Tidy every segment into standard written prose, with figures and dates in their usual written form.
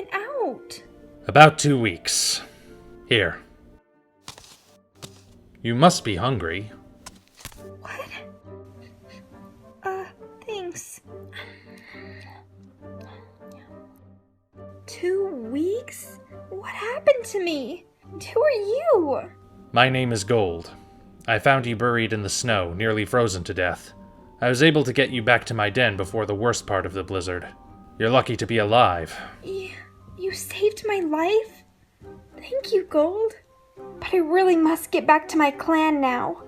been out? About 2 weeks. Here. You must be hungry. What? Thanks. 2 weeks? What happened to me? And who are you? My name is Gold. I found you buried in the snow, nearly frozen to death. I was able to get you back to my den before the worst part of the blizzard. You're lucky to be alive. You saved my life? Thank you, Gold. But I really must get back to my clan now.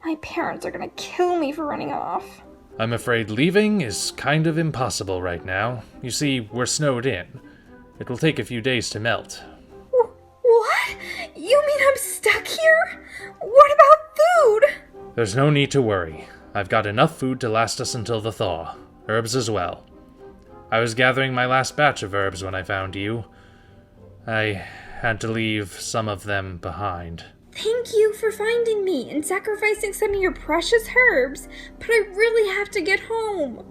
My parents are gonna kill me for running off. I'm afraid leaving is kind of impossible right now. You see, we're snowed in. It will take a few days to melt. What? You mean I'm stuck here? What about food? There's no need to worry. I've got enough food to last us until the thaw. Herbs as well. I was gathering my last batch of herbs when I found you. I had to leave some of them behind. Thank you for finding me and sacrificing some of your precious herbs, but I really have to get home.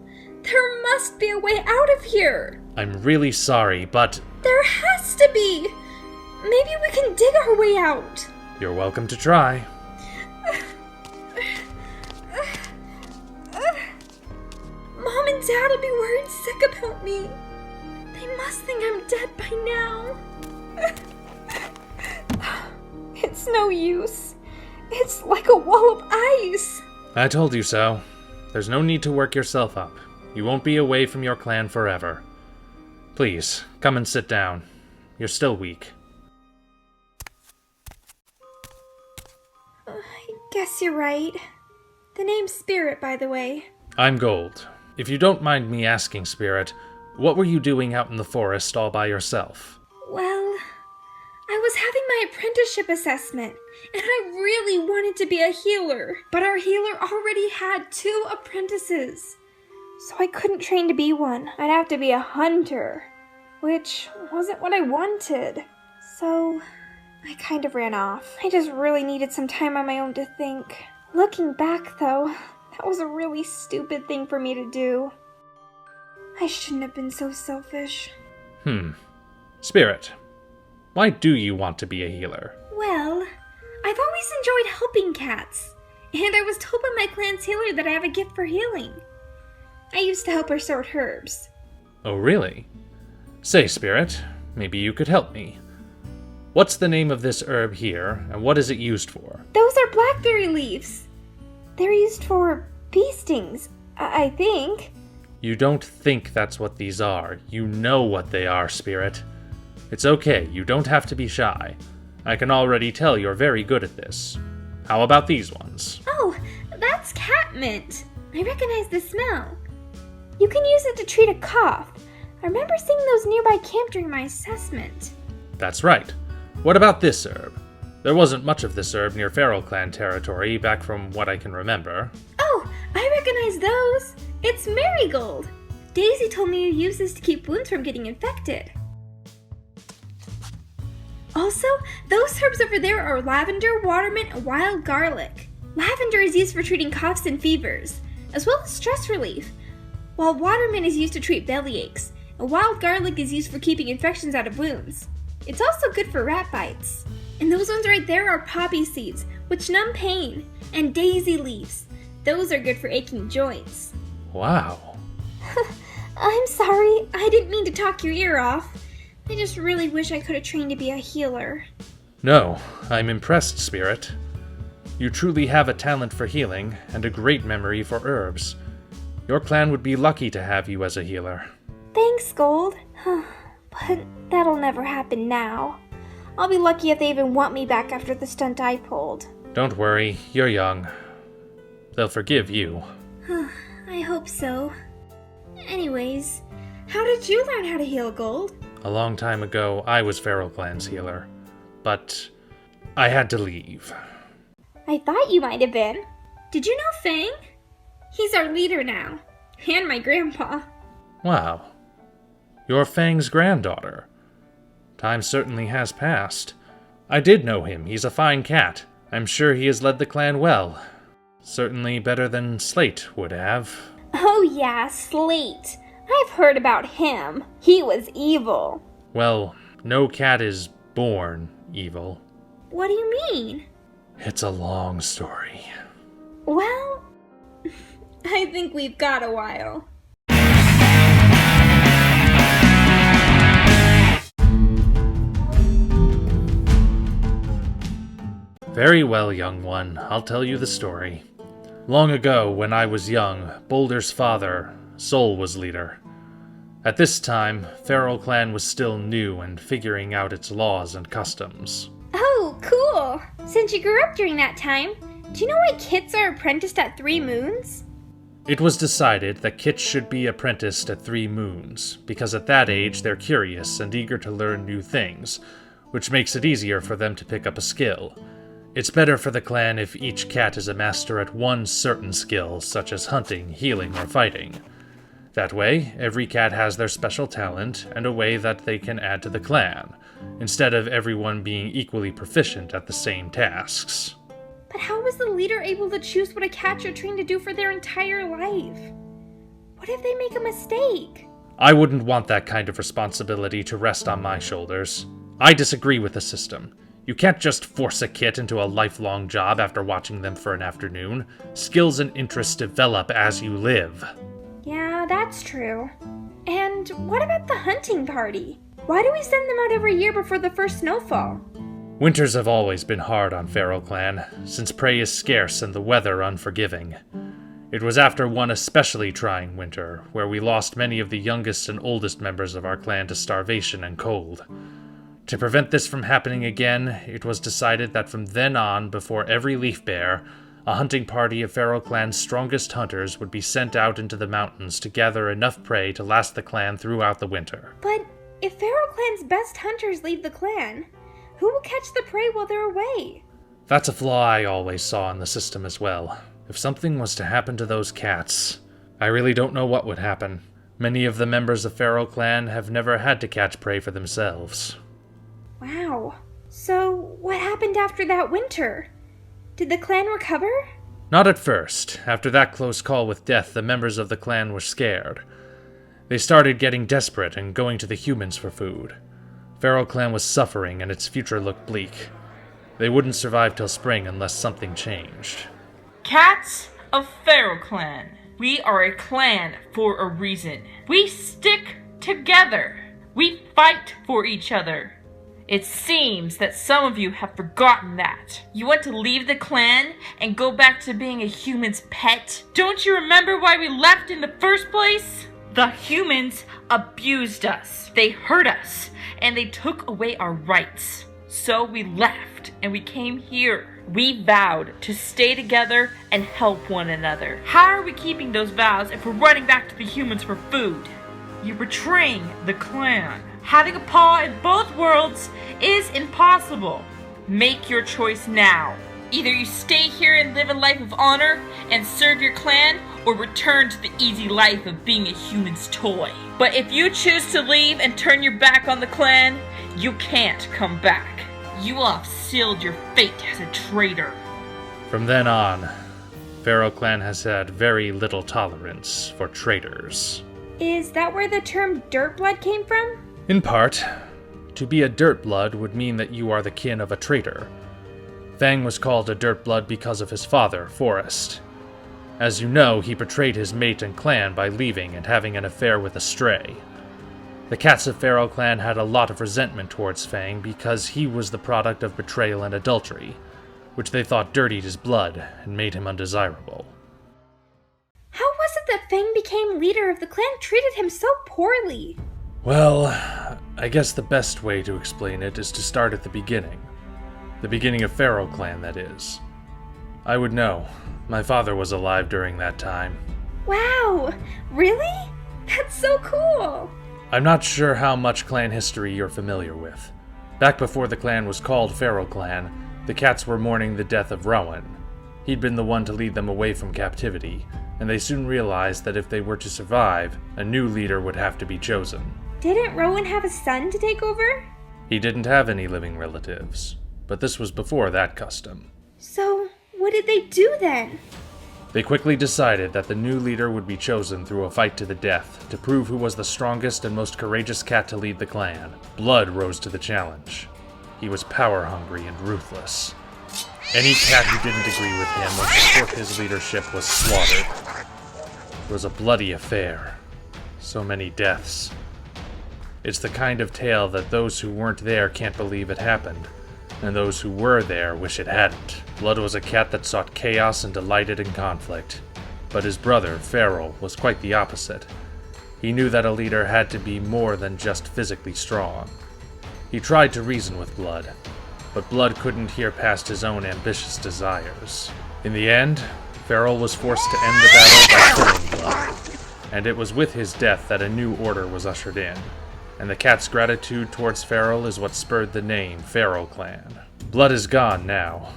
There must be a way out of here. I'm really sorry, but... There has to be. Maybe we can dig our way out. You're welcome to try. Mom and Dad will be worried sick about me. They must think I'm dead by now. It's no use. It's like a wall of ice. I told you so. There's no need to work yourself up. You won't be away from your clan forever. Please, come and sit down. You're still weak. I guess you're right. The name's Spirit, by the way. I'm Gold. If you don't mind me asking, Spirit, what were you doing out in the forest all by yourself? Well, I was having my apprenticeship assessment, and I really wanted to be a healer, but our healer already had 2 apprentices. So I couldn't train to be one. I'd have to be a hunter, which wasn't what I wanted. So I kind of ran off. I just really needed some time on my own to think. Looking back, though, that was a really stupid thing for me to do. I shouldn't have been so selfish. Spirit, why do you want to be a healer? Well, I've always enjoyed helping cats, and I was told by my clan's healer that I have a gift for healing. I used to help her sort herbs. Oh, really? Say, Spirit, maybe you could help me. What's the name of this herb here, and what is it used for? Those are blackberry leaves. They're used for bee stings, I think. You don't think that's what these are. You know what they are, Spirit. It's okay, you don't have to be shy. I can already tell you're very good at this. How about these ones? Oh, that's catmint. I recognize the smell. You can use it to treat a cough. I remember seeing those nearby camp during my assessment. That's right. What about this herb? There wasn't much of this herb near Feral Clan territory back from what I can remember. Oh, I recognize those. It's marigold. Daisy told me you use this to keep wounds from getting infected. Also, those herbs over there are lavender, watermint, and wild garlic. Lavender is used for treating coughs and fevers, as well as stress relief, while watermint is used to treat belly aches, and wild garlic is used for keeping infections out of wounds. It's also good for rat bites. And those ones right there are poppy seeds, which numb pain, and daisy leaves. Those are good for aching joints. Wow. I'm sorry, I didn't mean to talk your ear off. I just really wish I could have trained to be a healer. No, I'm impressed, Spirit. You truly have a talent for healing, and a great memory for herbs. Your clan would be lucky to have you as a healer. Thanks, Gold. But that'll never happen now. I'll be lucky if they even want me back after the stunt I pulled. Don't worry, you're young. They'll forgive you. I hope so. Anyways, how did you learn how to heal, Gold? A long time ago, I was Feral Clan's healer. But I had to leave. I thought you might have been. Did you know Fang? He's our leader now. And my grandpa. Wow. You're Fang's granddaughter. Time certainly has passed. I did know him. He's a fine cat. I'm sure he has led the clan well. Certainly better than Slate would have. Oh yeah, Slate. I've heard about him. He was evil. Well, no cat is born evil. What do you mean? It's a long story. Well, I think we've got a while. Very well, young one, I'll tell you the story. Long ago, when I was young, Boulder's father, Sol, was leader. At this time, Feral Clan was still new and figuring out its laws and customs. Oh, cool! Since you grew up during that time, do you know why kits are apprenticed at 3 moons? It was decided that kits should be apprenticed at 3 moons, because at that age they're curious and eager to learn new things, which makes it easier for them to pick up a skill. It's better for the clan if each cat is a master at one certain skill, such as hunting, healing, or fighting. That way, every cat has their special talent and a way that they can add to the clan, instead of everyone being equally proficient at the same tasks. But how was the leader able to choose what a cat should train to do for their entire life? What if they make a mistake? I wouldn't want that kind of responsibility to rest on my shoulders. I disagree with the system. You can't just force a kit into a lifelong job after watching them for an afternoon. Skills and interests develop as you live. Yeah, that's true. And what about the hunting party? Why do we send them out every year before the first snowfall? Winters have always been hard on Feral Clan, since prey is scarce and the weather unforgiving. It was after one especially trying winter, where we lost many of the youngest and oldest members of our clan to starvation and cold. To prevent this from happening again, it was decided that from then on, before every leaf bear, a hunting party of Feral Clan's strongest hunters would be sent out into the mountains to gather enough prey to last the clan throughout the winter. But if Feral Clan's best hunters leave the clan, who will catch the prey while they're away? That's a flaw I always saw in the system as well. If something was to happen to those cats, I really don't know what would happen. Many of the members of Feral Clan have never had to catch prey for themselves. Wow. So, what happened after that winter? Did the clan recover? Not at first. After that close call with death, the members of the clan were scared. They started getting desperate and going to the humans for food. Feral Clan was suffering and its future looked bleak. They wouldn't survive till spring unless something changed. Cats of Feral Clan. We are a clan for a reason. We stick together. We fight for each other. It seems that some of you have forgotten that. You want to leave the clan and go back to being a human's pet? Don't you remember why we left in the first place? The humans abused us. They hurt us, and they took away our rights. So we left, and we came here. We vowed to stay together and help one another. How are we keeping those vows if we're running back to the humans for food? You're betraying the clan. Having a paw in both worlds is impossible. Make your choice now. Either you stay here and live a life of honor and serve your clan, or return to the easy life of being a human's toy. But if you choose to leave and turn your back on the clan, you can't come back. You will have sealed your fate as a traitor. From then on, Feral Clan has had very little tolerance for traitors. Is that where the term dirt blood came from? In part. To be a dirt blood would mean that you are the kin of a traitor. Fang was called a dirt blood because of his father, Forrest. As you know, he betrayed his mate and clan by leaving and having an affair with a stray. The cats of Feral Clan had a lot of resentment towards Fang because he was the product of betrayal and adultery, which they thought dirtied his blood and made him undesirable. How was it that Fang became leader if the clan treated him so poorly? Well, I guess the best way to explain it is to start at the beginning. The beginning of Feral Clan, that is. I would know. My father was alive during that time. Wow! Really? That's so cool! I'm not sure how much clan history you're familiar with. Back before the clan was called Feral Clan, the cats were mourning the death of Rowan. He'd been the one to lead them away from captivity, and they soon realized that if they were to survive, a new leader would have to be chosen. Didn't Rowan have a son to take over? He didn't have any living relatives, but this was before that custom. So, what did they do then? They quickly decided that the new leader would be chosen through a fight to the death to prove who was the strongest and most courageous cat to lead the clan. Blood rose to the challenge. He was power-hungry and ruthless. Any cat who didn't agree with him or support his leadership was slaughtered. It was a bloody affair. So many deaths. It's the kind of tale that those who weren't there can't believe it happened, and those who were there wish it hadn't. Blood was a cat that sought chaos and delighted in conflict. But his brother, Feral, was quite the opposite. He knew that a leader had to be more than just physically strong. He tried to reason with Blood, but Blood couldn't hear past his own ambitious desires. In the end, Feral was forced to end the battle by killing Blood, and it was with his death that a new order was ushered in, and the cat's gratitude towards Feral is what spurred the name Feral Clan. Blood is gone now.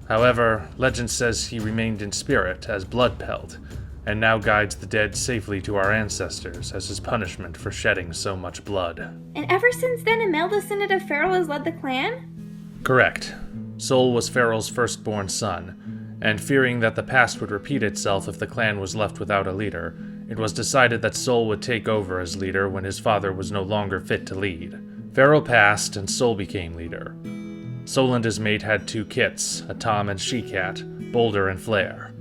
However, legend says he remained in spirit as Bloodpelt, and now guides the dead safely to our ancestors as his punishment for shedding so much blood. And ever since then, a male descendant of Feral has led the clan? Correct. Sol was Feral's firstborn son, and fearing that the past would repeat itself if the clan was left without a leader, it was decided that Sol would take over as leader when his father was no longer fit to lead. Feral passed, and Sol became leader. Sol and his mate had 2 kits, a Tom and she-cat, Boulder and Flare.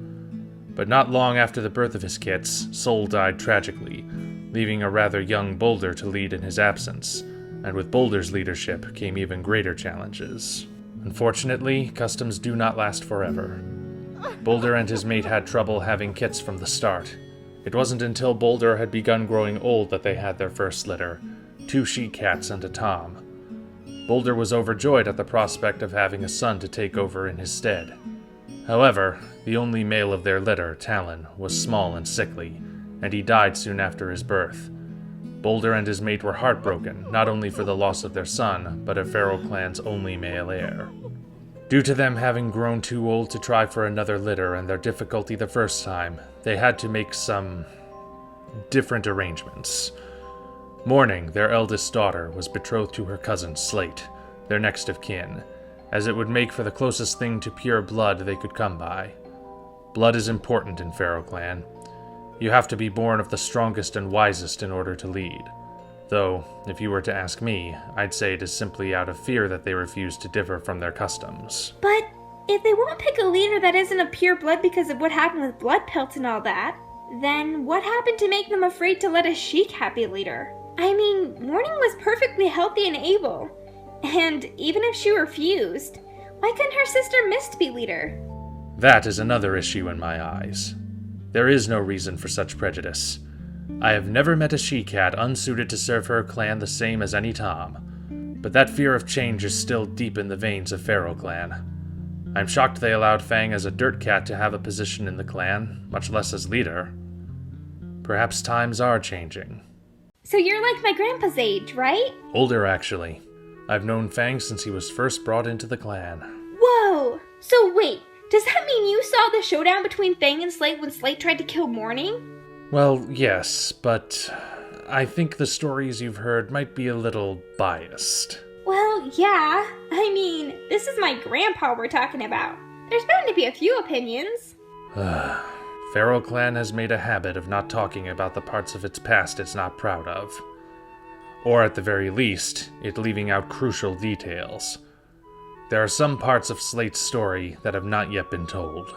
But not long after the birth of his kits, Sol died tragically, leaving a rather young Boulder to lead in his absence, and with Boulder's leadership came even greater challenges. Unfortunately, customs do not last forever. Boulder and his mate had trouble having kits from the start. It wasn't until Boulder had begun growing old that they had their first litter, 2 she-cats and a Tom. Boulder was overjoyed at the prospect of having a son to take over in his stead. However, the only male of their litter, Talon, was small and sickly, and he died soon after his birth. Boulder and his mate were heartbroken, not only for the loss of their son, but of Feral Clan's only male heir. Due to them having grown too old to try for another litter and their difficulty the first time, they had to make some different arrangements. Mourning, their eldest daughter was betrothed to her cousin Slate, their next of kin, as it would make for the closest thing to pure blood they could come by. Blood is important in Feral Clan. You have to be born of the strongest and wisest in order to lead. Though, if you were to ask me, I'd say it is simply out of fear that they refuse to differ from their customs. But if they won't pick a leader that isn't of pure blood because of what happened with Bloodpelt and all that, then what happened to make them afraid to let a she-cat be leader? I mean, Mourning was perfectly healthy and able. And even if she refused, why couldn't her sister Mist be leader? That is another issue in my eyes. There is no reason for such prejudice. I have never met a she-cat unsuited to serve her clan the same as any Tom, but that fear of change is still deep in the veins of Feral Clan. I'm shocked they allowed Fang as a dirt cat to have a position in the clan, much less as leader. Perhaps times are changing. So you're like my grandpa's age, right? Older, actually. I've known Fang since he was first brought into the clan. Whoa! So wait, does that mean you saw the showdown between Fang and Slate when Slate tried to kill Mourning? Well, yes, but I think the stories you've heard might be a little biased. Well, yeah. I mean, this is my grandpa we're talking about. There's bound to be a few opinions. Feral Clan has made a habit of not talking about the parts of its past it's not proud of. Or at the very least, it leaving out crucial details. There are some parts of Slate's story that have not yet been told.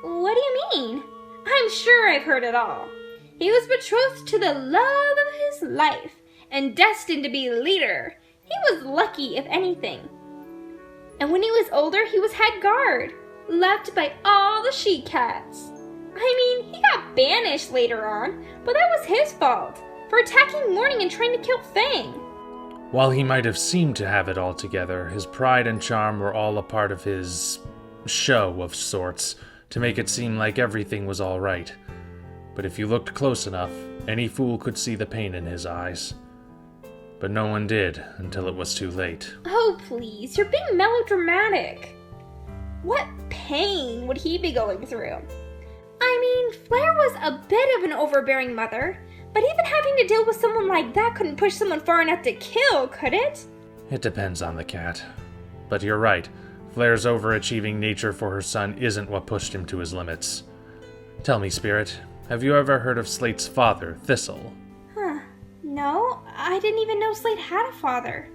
What do you mean? I'm sure I've heard it all. He was betrothed to the love of his life and destined to be leader. He was lucky, if anything. And when he was older, he was head guard, left by all the she-cats. I mean, he got banished later on, but that was his fault, for attacking Mourning and trying to kill Fang. While he might have seemed to have it all together, his pride and charm were all a part of his show of sorts, to make it seem like everything was all right. But if you looked close enough, any fool could see the pain in his eyes. But no one did until it was too late. Oh, please, you're being melodramatic. What pain would he be going through? I mean, Flare was a bit of an overbearing mother, but even having to deal with someone like that couldn't push someone far enough to kill, could it? It depends on the cat. But you're right. Flare's overachieving nature for her son isn't what pushed him to his limits. Tell me, Spirit, have you ever heard of Slate's father, Thistle? No, I didn't even know Slate had a father.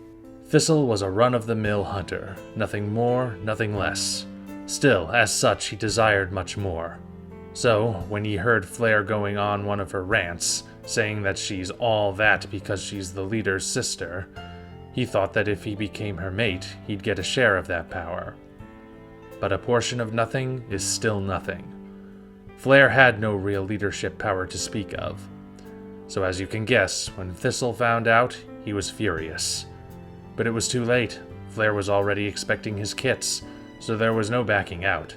Thistle was a run-of-the-mill hunter, nothing more, nothing less. Still, as such, he desired much more. So, when he heard Flare going on one of her rants, saying that she's all that because she's the leader's sister, he thought that if he became her mate, he'd get a share of that power. But a portion of nothing is still nothing. Flare had no real leadership power to speak of. So as you can guess, when Thistle found out, he was furious. But it was too late. Flare was already expecting his kits, so there was no backing out.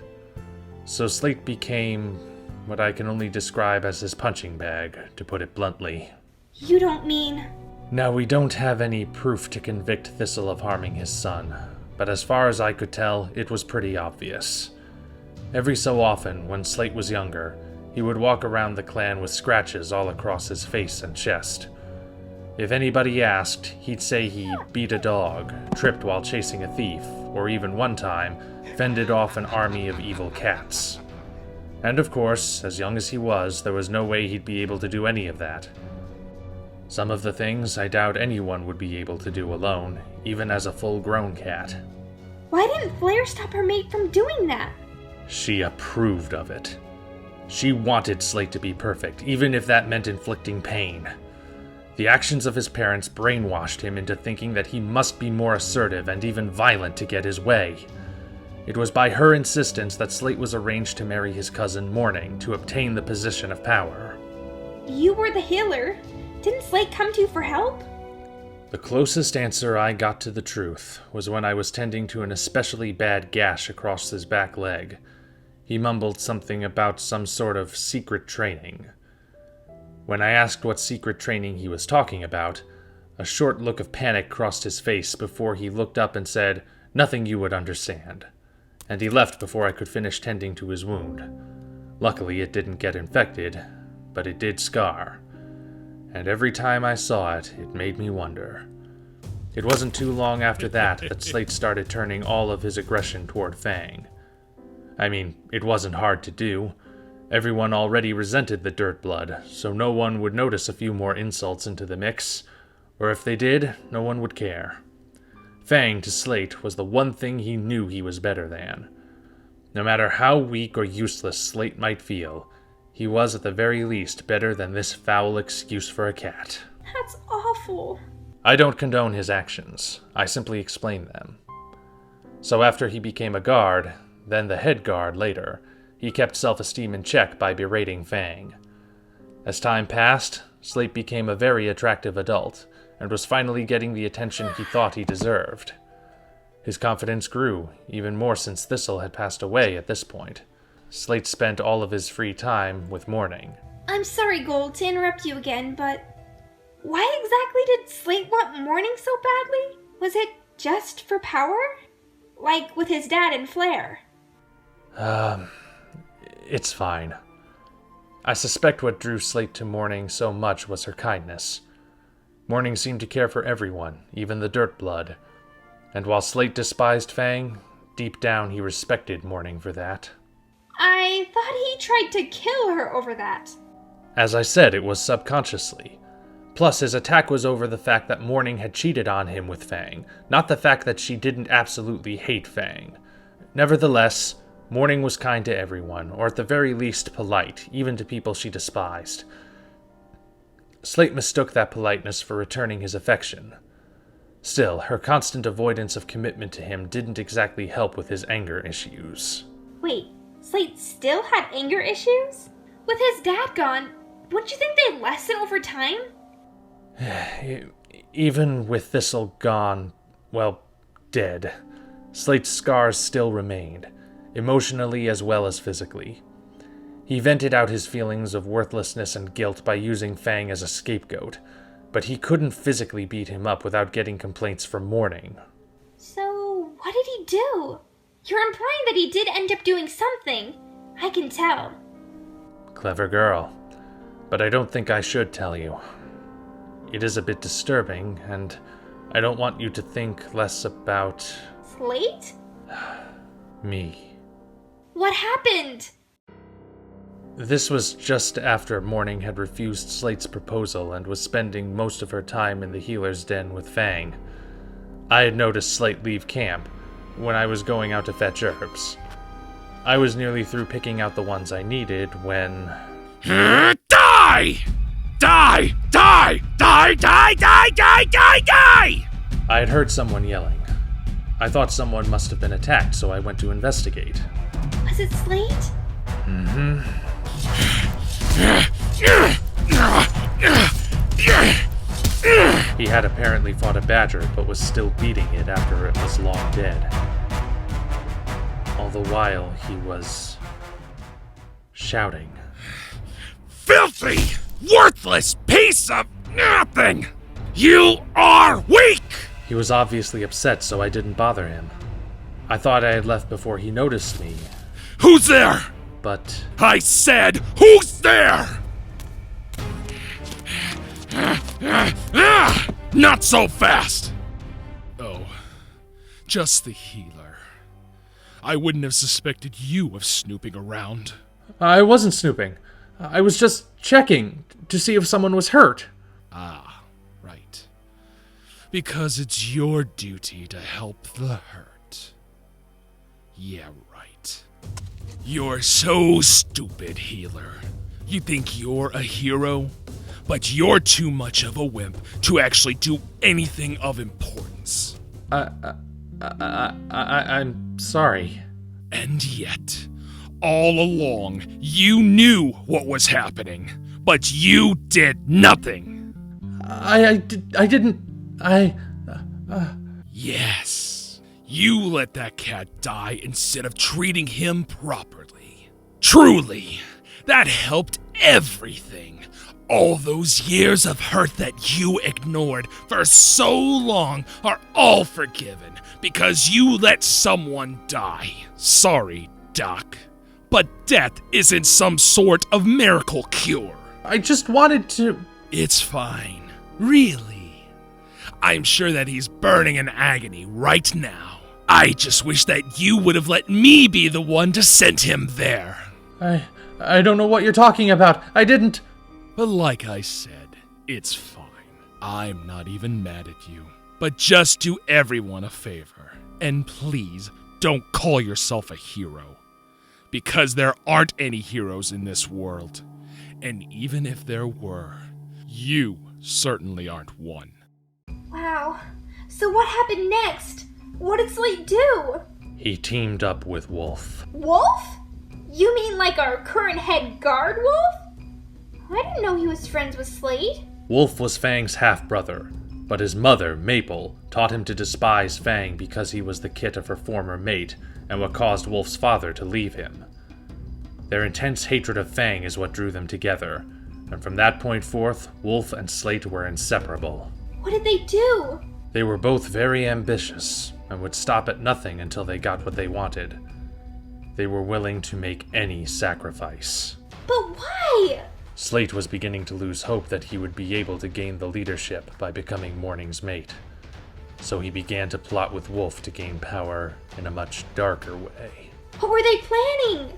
So Slate became what I can only describe as his punching bag, to put it bluntly. You don't mean... Now, we don't have any proof to convict Thistle of harming his son, but as far as I could tell, it was pretty obvious. Every so often, when Slate was younger, he would walk around the clan with scratches all across his face and chest. If anybody asked, he'd say he beat a dog, tripped while chasing a thief, or even one time, fended off an army of evil cats. And of course, as young as he was, there was no way he'd be able to do any of that. Some of the things I doubt anyone would be able to do alone, even as a full-grown cat. Why didn't Flare stop her mate from doing that? She approved of it. She wanted Slate to be perfect, even if that meant inflicting pain. The actions of his parents brainwashed him into thinking that he must be more assertive and even violent to get his way. It was by her insistence that Slate was arranged to marry his cousin Morning to obtain the position of power. You were the healer. Didn't Slate come to you for help? The closest answer I got to the truth was when I was tending to an especially bad gash across his back leg. He mumbled something about some sort of secret training. When I asked what secret training he was talking about, a short look of panic crossed his face before he looked up and said, "Nothing you would understand." And he left before I could finish tending to his wound. Luckily, it didn't get infected, but it did scar. And every time I saw it, it made me wonder. It wasn't too long after that Slate started turning all of his aggression toward Fang. I mean, it wasn't hard to do. Everyone already resented the dirt blood, so no one would notice a few more insults into the mix, or if they did, no one would care. Fang to Slate was the one thing he knew he was better than. No matter how weak or useless Slate might feel, he was at the very least better than this foul excuse for a cat. That's awful. I don't condone his actions. I simply explain them. So after he became a guard, then the head guard later, he kept self-esteem in check by berating Fang. As time passed, Slate became a very attractive adult, and was finally getting the attention he thought he deserved. His confidence grew, even more since Thistle had passed away at this point. Slate spent all of his free time with Morning. I'm sorry, Gold, to interrupt you again, but why exactly did Slate want Morning so badly? Was it just for power? Like with his dad and Flare? It's fine. I suspect what drew Slate to Morning so much was her kindness. Morning seemed to care for everyone, even the dirt blood. And while Slate despised Fang, deep down he respected Morning for that. I thought he tried to kill her over that. As I said, it was subconsciously. Plus, his attack was over the fact that Morning had cheated on him with Fang, not the fact that she didn't absolutely hate Fang. Nevertheless, Morning was kind to everyone, or at the very least polite, even to people she despised. Slate mistook that politeness for returning his affection. Still, her constant avoidance of commitment to him didn't exactly help with his anger issues. Wait, Slate still had anger issues? With his dad gone, wouldn't you think they'd lessen over time? Even with Thistle gone, well, dead, Slate's scars still remained, emotionally as well as physically. He vented out his feelings of worthlessness and guilt by using Fang as a scapegoat, but he couldn't physically beat him up without getting complaints from Morning. So, what did he do? You're implying that he did end up doing something. I can tell. Clever girl. But I don't think I should tell you. It is a bit disturbing, and I don't want you to think less about... Slate? me. What happened? This was just after Morning had refused Slate's proposal and was spending most of her time in the healer's den with Fang. I had noticed Slate leave camp when I was going out to fetch herbs. I was nearly through picking out the ones I needed when... Die! Die! Die! Die! Die! Die! Die! Die! Die! I had heard someone yelling. I thought someone must have been attacked, so I went to investigate. Was it Slate? He had apparently fought a badger, but was still beating it after it was long dead. All the while, he was... shouting. Filthy, worthless piece of nothing! You are weak! He was obviously upset, so I didn't bother him. I thought I had left before he noticed me, Who's there? but... I said, who's there? Not so fast! Oh, just the healer. I wouldn't have suspected you of snooping around. I wasn't snooping. I was just checking to see if someone was hurt. Ah, right. Because it's your duty to help the hurt. Yeah, right. You're so stupid, healer. You think you're a hero? But you're too much of a wimp to actually do anything of importance. I'm sorry. And yet, all along, you knew what was happening, but you did nothing. I didn't... Yes, you let that cat die instead of treating him properly. Truly, that helped everything. All those years of hurt that you ignored for so long are all forgiven because you let someone die. Sorry, Doc, but death isn't some sort of miracle cure. I just wanted to... It's fine. Really. I'm sure that he's burning in agony right now. I just wish that you would have let me be the one to send him there. I don't know what you're talking about. I didn't... But like I said, it's fine. I'm not even mad at you. But just do everyone a favor. And please, don't call yourself a hero. Because there aren't any heroes in this world. And even if there were, you certainly aren't one. Wow. So what happened next? What did Slate do? He teamed up with Wolf. Wolf? You mean like our current head guard Wolf? I didn't know he was friends with Slate. Wolf was Fang's half-brother, but his mother, Maple, taught him to despise Fang because he was the kit of her former mate and what caused Wolf's father to leave him. Their intense hatred of Fang is what drew them together, and from that point forth, Wolf and Slate were inseparable. What did they do? They were both very ambitious and would stop at nothing until they got what they wanted. They were willing to make any sacrifice. But why? Slate was beginning to lose hope that he would be able to gain the leadership by becoming Morning's mate. So he began to plot with Wolf to gain power in a much darker way. What were they planning?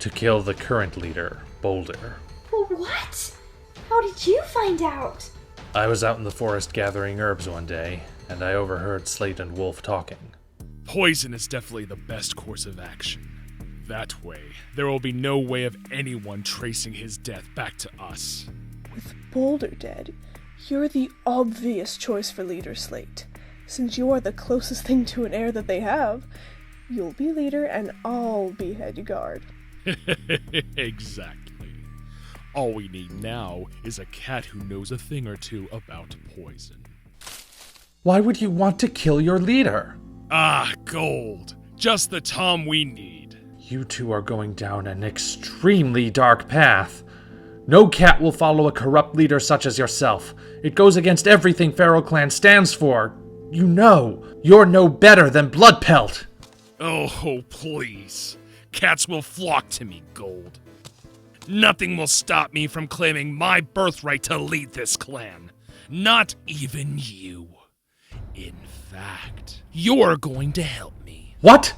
To kill the current leader, Boulder. What? How did you find out? I was out in the forest gathering herbs one day, and I overheard Slate and Wolf talking. Poison is definitely the best course of action. That way, there will be no way of anyone tracing his death back to us. With Boulder dead, you're the obvious choice for leader, Slate. Since you are the closest thing to an heir that they have, you'll be leader and I'll be head guard. Exactly. All we need now is a cat who knows a thing or two about poison. Why would you want to kill your leader? Ah, gold. Just the Tom we need. You two are going down an extremely dark path. No cat will follow a corrupt leader such as yourself. It goes against everything Feral Clan stands for. You know, you're no better than Bloodpelt. Oh, please. Cats will flock to me, Gold. Nothing will stop me from claiming my birthright to lead this clan. Not even you. In fact, you're going to help me. What?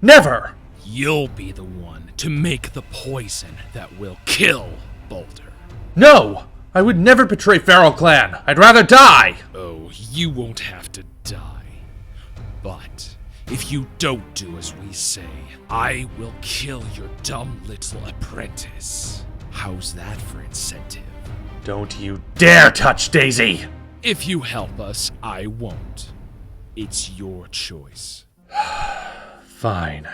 Never! You'll be the one to make the poison that will kill Boulder. No! I would never betray Feral Clan. I'd rather die! Oh, you won't have to die. But if you don't do as we say, I will kill your dumb little apprentice. How's that for incentive? Don't you dare touch Daisy! If you help us, I won't. It's your choice. Fine.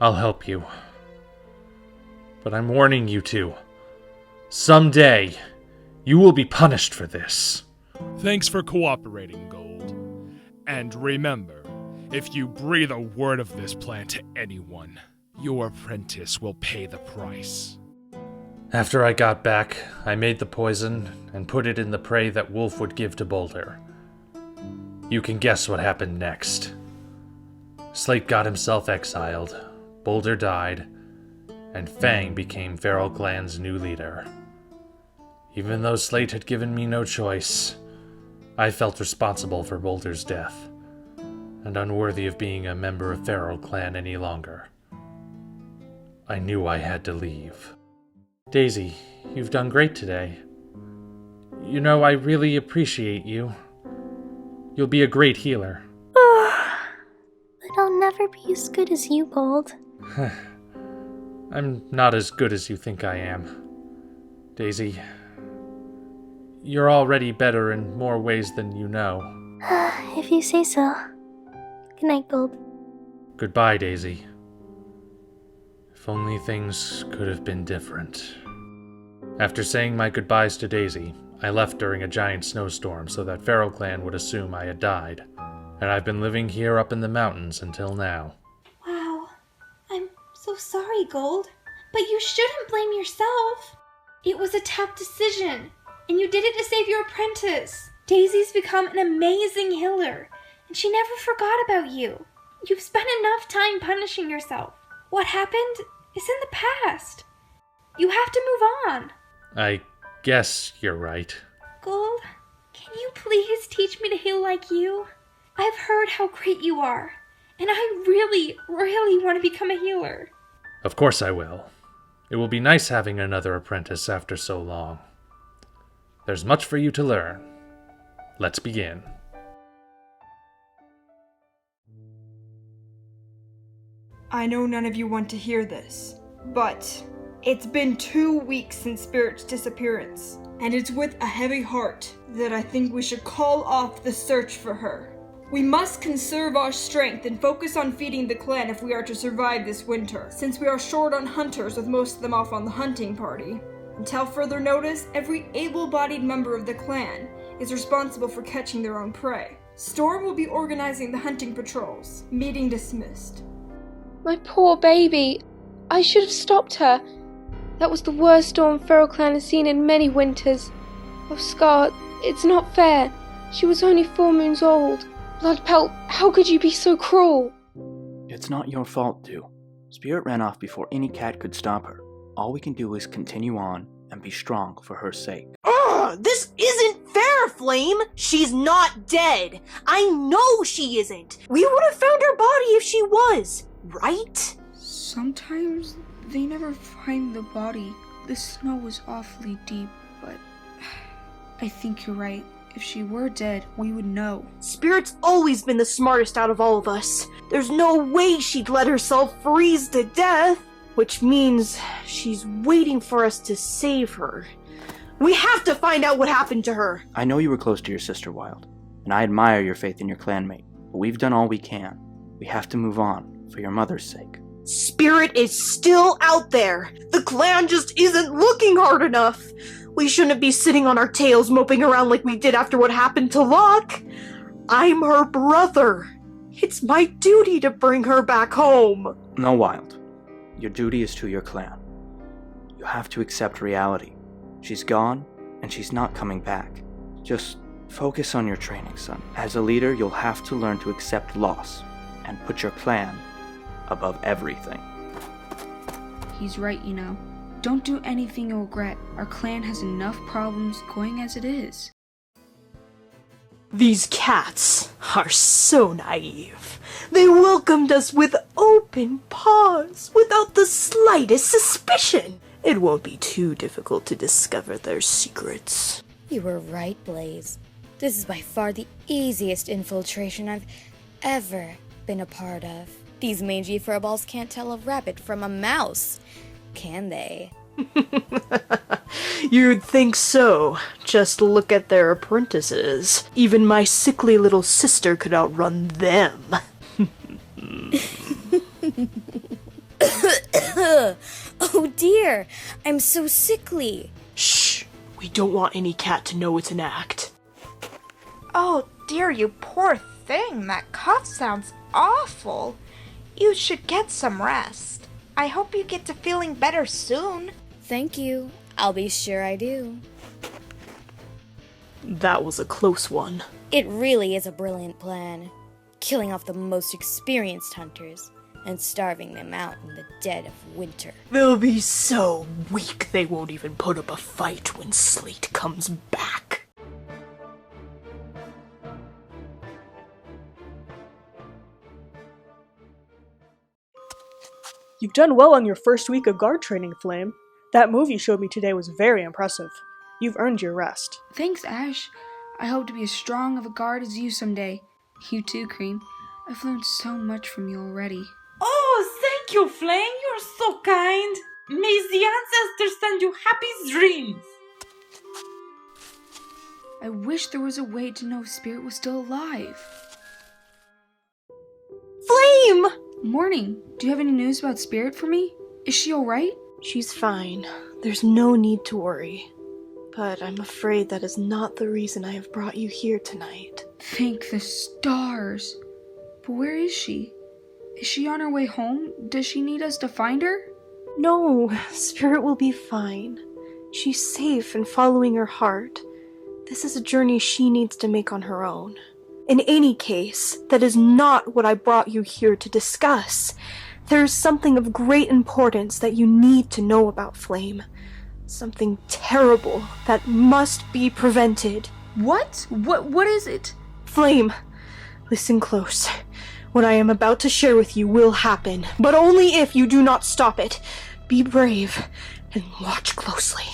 I'll help you. But I'm warning you two. Someday, you will be punished for this. Thanks for cooperating, Gold. And remember, if you breathe a word of this plan to anyone, your apprentice will pay the price. After I got back, I made the poison and put it in the prey that Wolf would give to Boulder. You can guess what happened next. Slate got himself exiled, Boulder died, and Fang became Feral Clan's new leader. Even though Slate had given me no choice, I felt responsible for Boulder's death, and unworthy of being a member of Feral Clan any longer. I knew I had to leave. Daisy, you've done great today. You know, I really appreciate you. You'll be a great healer. But I'll never be as good as you, Gold. I'm not as good as you think I am. Daisy, you're already better in more ways than you know. If you say so. Good night, Gold. Goodbye, Daisy. If only things could have been different. After saying my goodbyes to Daisy, I left during a giant snowstorm so that Feral Clan would assume I had died, and I've been living here up in the mountains until now. Wow. I'm so sorry, Gold. But you shouldn't blame yourself. It was a tough decision, and you did it to save your apprentice. Daisy's become an amazing healer, and she never forgot about you. You've spent enough time punishing yourself. What happened is in the past. You have to move on. I guess you're right. Gold, can you please teach me to heal like you? I've heard how great you are, and I really, really want to become a healer. Of course I will. It will be nice having another apprentice after so long. There's much for you to learn. Let's begin. I know none of you want to hear this, but it's been 2 weeks since Spirit's disappearance, and it's with a heavy heart that I think we should call off the search for her. We must conserve our strength and focus on feeding the clan if we are to survive this winter, since we are short on hunters with most of them off on the hunting party. Until further notice, every able-bodied member of the clan is responsible for catching their own prey. Storm will be organizing the hunting patrols. Meeting dismissed. My poor baby. I should have stopped her. That was the worst storm Feral Clan has seen in many winters. Oh, Scar, it's not fair. She was only 4 moons old. Bloodpelt, how could you be so cruel? It's not your fault, Dew. Spirit ran off before any cat could stop her. All we can do is continue on and be strong for her sake. Ugh, this isn't fair, Flame! She's not dead! I know she isn't! We would have found her body if she was, right? Sometimes they never find the body. The snow was awfully deep, but I think you're right. If she were dead, we would know. Spirit's always been the smartest out of all of us. There's no way she'd let herself freeze to death. Which means she's waiting for us to save her. We have to find out what happened to her. I know you were close to your sister, Wild, and I admire your faith in your clanmate, but we've done all we can. We have to move on, for your mother's sake. Spirit is still out there. The clan just isn't looking hard enough. We shouldn't be sitting on our tails moping around like we did after what happened to Locke. I'm her brother. It's my duty to bring her back home. No, Wild. Your duty is to your clan. You have to accept reality. She's gone, and she's not coming back. Just focus on your training, son. As a leader, you'll have to learn to accept loss and put your clan above everything. He's right, you know. Don't do anything you'll regret. Our clan has enough problems going as it is. These cats are so naive. They welcomed us with open paws, without the slightest suspicion. It won't be too difficult to discover their secrets. You were right, Blaze. This is by far the easiest infiltration I've ever been a part of. These mangy furballs can't tell a rabbit from a mouse, can they? You'd think so. Just look at their apprentices. Even my sickly little sister could outrun them. Oh dear, I'm so sickly. Shh, we don't want any cat to know it's an act. Oh dear, you poor thing. That cough sounds awful. You should get some rest. I hope you get to feeling better soon. Thank you. I'll be sure I do. That was a close one. It really is a brilliant plan. Killing off the most experienced hunters and starving them out in the dead of winter. They'll be so weak they won't even put up a fight when Slate comes back. You've done well on your first week of guard training, Flame. That move you showed me today was very impressive. You've earned your rest. Thanks, Ash. I hope to be as strong of a guard as you someday. You too, Cream. I've learned so much from you already. Oh, thank you, Flame. You're so kind. May the ancestors send you happy dreams. I wish there was a way to know if Spirit was still alive. Flame! Morning. Do you have any news about Spirit for me? Is she alright? She's fine. There's no need to worry. But I'm afraid that is not the reason I have brought you here tonight. Thank the stars. But where is she? Is she on her way home? Does she need us to find her? No, Spirit will be fine. She's safe and following her heart. This is a journey she needs to make on her own. In any case, that is not what I brought you here to discuss. There is something of great importance that you need to know about Flame. Something terrible that must be prevented. What? What is it? Flame, listen close. What I am about to share with you will happen, but only if you do not stop it. Be brave and watch closely.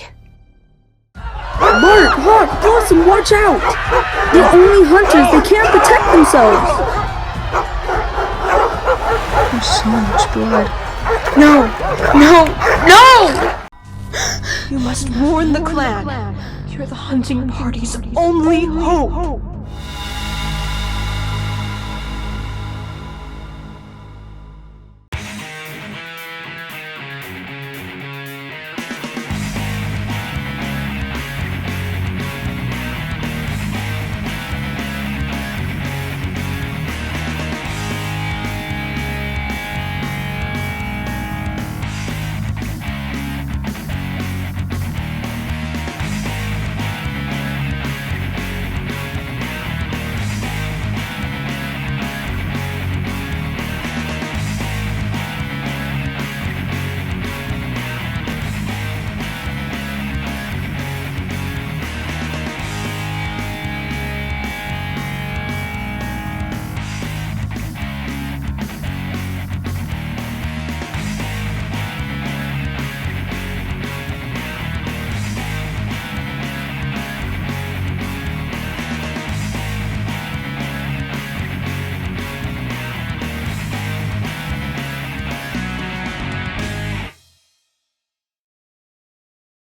Mark, Blossom, watch out! They're only hunters, they can't protect themselves! There's so much blood. No! You must warn the clan. You're the hunting party's only hope.